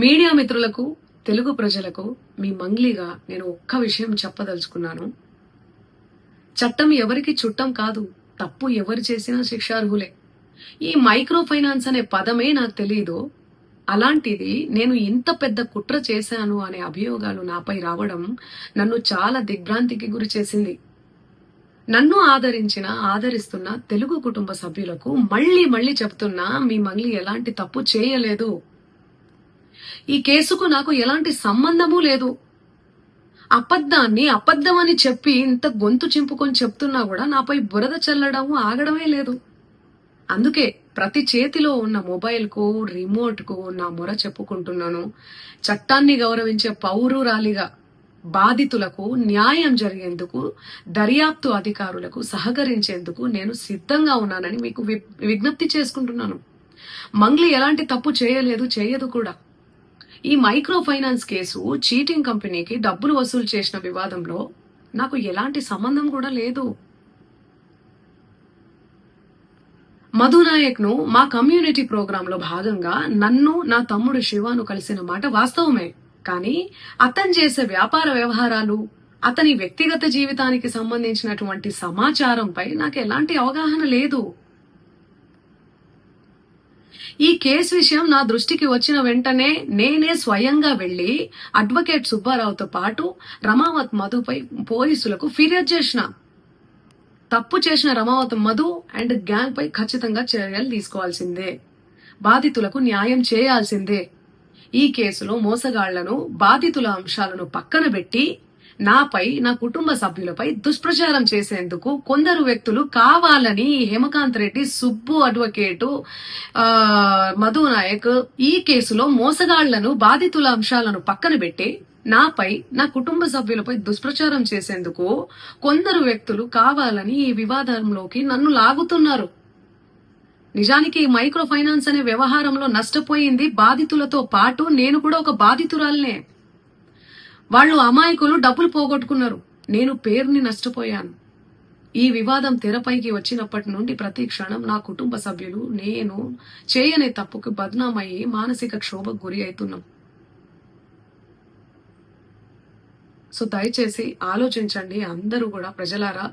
Media మిత్రులకు, తెలుగు ప్రజలకు మీ మంగ్లీగా నేను ఒక్క విషయం చెప్పదలుచుకున్నాను. చట్టం ఎవరికి చుట్టం కాదు. తప్పు ఎవరు చేసినా శిక్షార్హులే. ఈ మైక్రో ఫైనాన్స్ అనే పదమే నాకు తెలియదు. అలాంటిది నేను ఇంత పెద్ద కుట్ర చేశాను అనే అభియోగాలు నాపై రావడం నన్ను చాలా దిగ్భ్రాంతికి గురి చేసింది. నన్ను ఆదరిస్తున్న తెలుగు కుటుంబ సభ్యులకు మళ్ళీ చెప్తున్నా, మీ మంగ్లీ ఎలాంటి తప్పు చేయలేదు. ఈ కేసుకు నాకు ఎలాంటి సంబంధమూ లేదు. అబద్ధాన్ని అబద్ధమని చెప్పి ఇంత గొంతు చింపుకొని చెప్తున్నా కూడా నాపై బురద చల్లడం ఆగడమే లేదు. అందుకే ప్రతి చేతిలో ఉన్న మొబైల్ కు, రిమోట్ కు నా మొర చెప్పుకుంటున్నాను. చట్టాన్ని గౌరవించే పౌరురాలిగా బాధితులకు న్యాయం జరిగేందుకు, దర్యాప్తు అధికారులకు సహకరించేందుకు నేను సిద్ధంగా ఉన్నానని మీకు విజ్ఞప్తి చేసుకుంటున్నాను. మంగ్లీ ఎలాంటి తప్పు చేయలేదు, చేయదు కూడా. ఈ మైక్రో ఫైనాన్స్ కేసు చీటింగ్ కంపెనీకి డబ్బులు వసూలు చేసిన వివాదంలో నాకు ఎలాంటి సంబంధం కూడా లేదు. మధునాయక్ ను మా కమ్యూనిటీ ప్రోగ్రామ్ లో భాగంగా నన్ను, నా తమ్ముడు శివాను కలిసిన మాట వాస్తవమే. కానీ అతను చేసే వ్యాపార వ్యవహారాలు, అతని వ్యక్తిగత జీవితానికి సంబంధించినటువంటి సమాచారంపై నాకు ఎలాంటి అవగాహన లేదు. ఈ కేసు విషయం నా దృష్టికి వచ్చిన వెంటనే నేనే స్వయంగా వెళ్లి అడ్వకేట్ సుబ్బారావుతో పాటు రమావత్ మధుపై పోలీసులకు ఫిర్యాదు చేసిన. తప్పు చేసిన రమావత్ మధు అండ్ గ్యాంగ్ పై ఖచ్చితంగా చర్యలు తీసుకోవాల్సిందే. బాధితులకు న్యాయం చేయాల్సిందే. ఈ కేసులో మోసగాళ్లను, బాధితుల అంశాలను పక్కన పెట్టి నాపై, నా కుటుంబ సభ్యులపై దుష్ప్రచారం చేసేందుకు కొందరు వ్యక్తులు కావాలని హేమకాంత్ రెడ్డి, సుబ్బు అడ్వకేటు, మధునాయక్ ఈ కేసులో మోసగాళ్లను, బాధితుల అంశాలను పక్కన పెట్టి నాపై, నా కుటుంబ సభ్యులపై దుష్ప్రచారం చేసేందుకు కొందరు వ్యక్తులు కావాలని ఈ వివాదంలోకి నన్ను లాగుతున్నారు. నిజానికి ఈ మైక్రో ఫైనాన్స్ అనే వ్యవహారంలో నష్టపోయింది బాధితులతో పాటు నేను కూడా ఒక బాధితురాలనే. వాళ్ళు అమాయకులు, డబ్బులు పోగొట్టుకున్నారు. నేను పేరుని నష్టపోయాను. ఈ వివాదం తెరపైకి వచ్చినప్పటి నుండి ప్రతి క్షణం నా కుటుంబ సభ్యులు, నేను చేయని తప్పుకు బద్నామయ్యి మానసిక క్షోభకు గురి అవుతున్నాం. సో దయచేసి ఆలోచించండి అందరూ కూడా, ప్రజలారా.